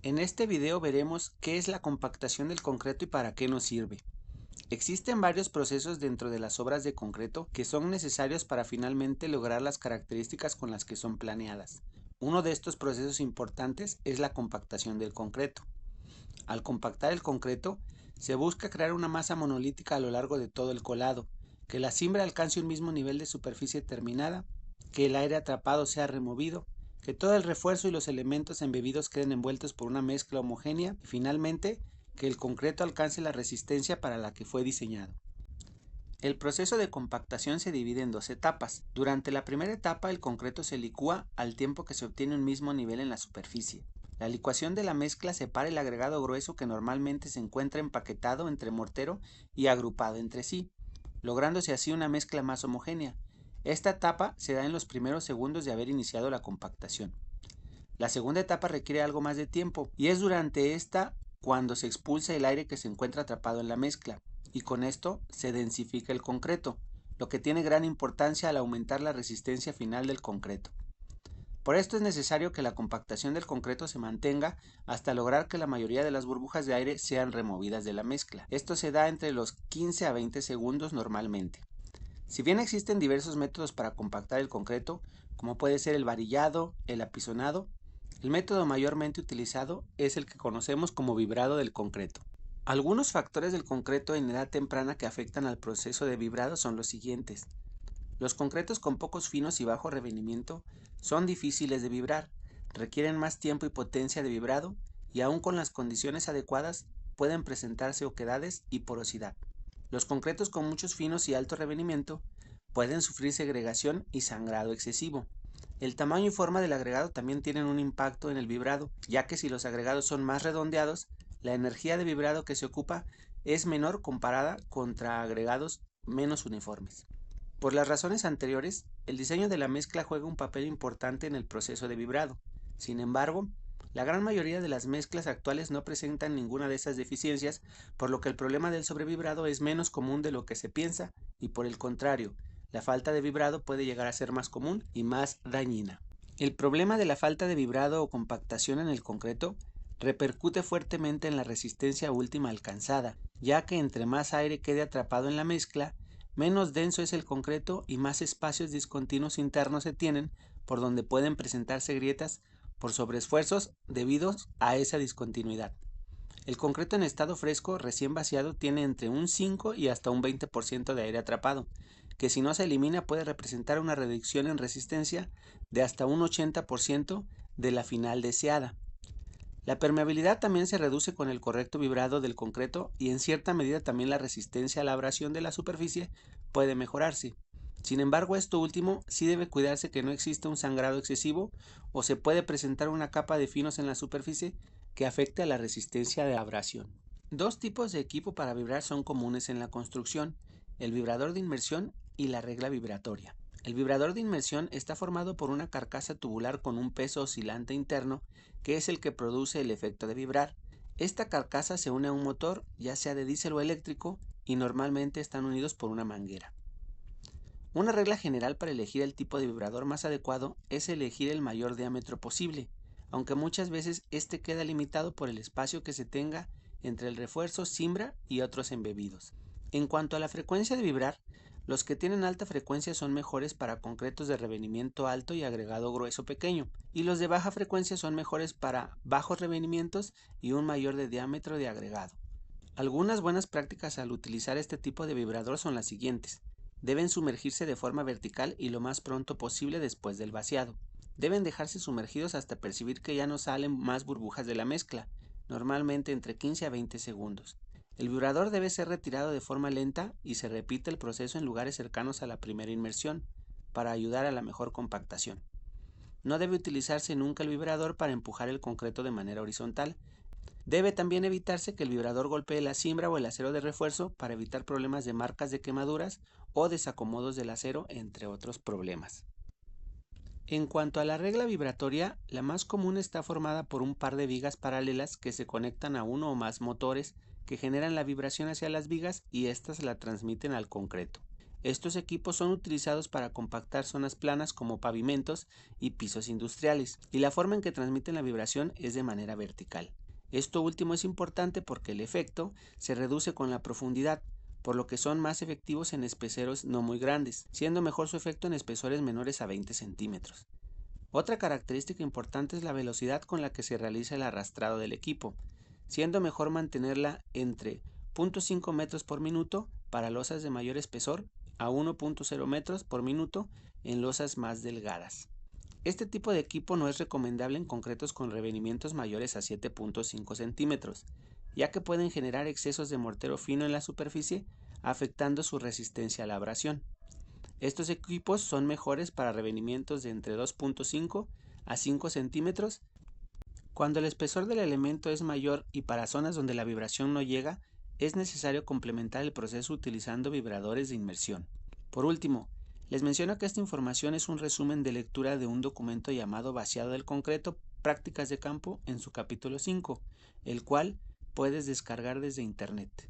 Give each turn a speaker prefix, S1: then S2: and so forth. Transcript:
S1: En este video veremos qué es la compactación del concreto y para qué nos sirve. Existen varios procesos dentro de las obras de concreto que son necesarios para finalmente lograr las características con las que son planeadas. Uno de estos procesos importantes es la compactación del concreto. Al compactar el concreto, se busca crear una masa monolítica a lo largo de todo el colado, que la cimbra alcance un mismo nivel de superficie terminada, que el aire atrapado sea removido, que todo el refuerzo y los elementos embebidos queden envueltos por una mezcla homogénea y finalmente que el concreto alcance la resistencia para la que fue diseñado. El proceso de compactación se divide en dos etapas. Durante la primera etapa el concreto se licúa al tiempo que se obtiene un mismo nivel en la superficie. La licuación de la mezcla separa el agregado grueso que normalmente se encuentra empaquetado entre mortero y agrupado entre sí, lográndose así una mezcla más homogénea. Esta etapa se da en los primeros segundos de haber iniciado la compactación. La segunda etapa requiere algo más de tiempo y es durante esta cuando se expulsa el aire que se encuentra atrapado en la mezcla y con esto se densifica el concreto, lo que tiene gran importancia al aumentar la resistencia final del concreto. Por esto es necesario que la compactación del concreto se mantenga hasta lograr que la mayoría de las burbujas de aire sean removidas de la mezcla. Esto se da entre los 15 a 20 segundos normalmente. Si bien existen diversos métodos para compactar el concreto, como puede ser el varillado, el apisonado, el método mayormente utilizado es el que conocemos como vibrado del concreto. Algunos factores del concreto en edad temprana que afectan al proceso de vibrado son los siguientes. Los concretos con pocos finos y bajo revenimiento son difíciles de vibrar, requieren más tiempo y potencia de vibrado y aun con las condiciones adecuadas pueden presentarse oquedades y porosidad. Los concretos con muchos finos y alto revenimiento pueden sufrir segregación y sangrado excesivo. El tamaño y forma del agregado también tienen un impacto en el vibrado, ya que si los agregados son más redondeados, la energía de vibrado que se ocupa es menor comparada contra agregados menos uniformes. Por las razones anteriores, el diseño de la mezcla juega un papel importante en el proceso de vibrado. Sin embargo, la gran mayoría de las mezclas actuales no presentan ninguna de esas deficiencias, por lo que el problema del sobrevibrado es menos común de lo que se piensa y por el contrario, la falta de vibrado puede llegar a ser más común y más dañina. El problema de la falta de vibrado o compactación en el concreto repercute fuertemente en la resistencia última alcanzada, ya que entre más aire quede atrapado en la mezcla, menos denso es el concreto y más espacios discontinuos internos se tienen por donde pueden presentarse grietas por sobreesfuerzos debidos a esa discontinuidad. El concreto en estado fresco recién vaciado tiene entre un 5 y hasta un 20% de aire atrapado, que si no se elimina puede representar una reducción en resistencia de hasta un 80% de la final deseada. La permeabilidad también se reduce con el correcto vibrado del concreto y en cierta medida también la resistencia a la abrasión de la superficie puede mejorarse. Sin embargo, esto último sí debe cuidarse que no exista un sangrado excesivo o se puede presentar una capa de finos en la superficie que afecte a la resistencia de abrasión. Dos tipos de equipo para vibrar son comunes en la construcción, el vibrador de inmersión y la regla vibratoria. El vibrador de inmersión está formado por una carcasa tubular con un peso oscilante interno que es el que produce el efecto de vibrar. Esta carcasa se une a un motor, ya sea de diésel o eléctrico, y normalmente están unidos por una manguera. Una regla general para elegir el tipo de vibrador más adecuado es elegir el mayor diámetro posible, aunque muchas veces este queda limitado por el espacio que se tenga entre el refuerzo, cimbra y otros embebidos. En cuanto a la frecuencia de vibrar, los que tienen alta frecuencia son mejores para concretos de revenimiento alto y agregado grueso pequeño, y los de baja frecuencia son mejores para bajos revenimientos y un mayor de diámetro de agregado. Algunas buenas prácticas al utilizar este tipo de vibrador son las siguientes. Deben sumergirse de forma vertical y lo más pronto posible después del vaciado. Deben dejarse sumergidos hasta percibir que ya no salen más burbujas de la mezcla, normalmente entre 15 a 20 segundos. El vibrador debe ser retirado de forma lenta y se repite el proceso en lugares cercanos a la primera inmersión, para ayudar a la mejor compactación. No debe utilizarse nunca el vibrador para empujar el concreto de manera horizontal. Debe también evitarse que el vibrador golpee la cimbra o el acero de refuerzo para evitar problemas de marcas de quemaduras o desacomodos del acero, entre otros problemas. En cuanto a la regla vibratoria, la más común está formada por un par de vigas paralelas que se conectan a uno o más motores que generan la vibración hacia las vigas y éstas la transmiten al concreto. Estos equipos son utilizados para compactar zonas planas como pavimentos y pisos industriales, y la forma en que transmiten la vibración es de manera vertical. Esto último es importante porque el efecto se reduce con la profundidad, por lo que son más efectivos en espesores no muy grandes, siendo mejor su efecto en espesores menores a 20 centímetros. Otra característica importante es la velocidad con la que se realiza el arrastrado del equipo, siendo mejor mantenerla entre 0.5 metros por minuto para losas de mayor espesor a 1.0 metros por minuto en losas más delgadas. Este tipo de equipo no es recomendable en concretos con revenimientos mayores a 7.5 centímetros, ya que pueden generar excesos de mortero fino en la superficie, afectando su resistencia a la abrasión. Estos equipos son mejores para revenimientos de entre 2.5 a 5 centímetros cuando el espesor del elemento es mayor y para zonas donde la vibración no llega, es necesario complementar el proceso utilizando vibradores de inmersión. Por último, les menciono que esta información es un resumen de lectura de un documento llamado Vaciado del concreto, prácticas de campo en su capítulo 5, el cual puedes descargar desde internet.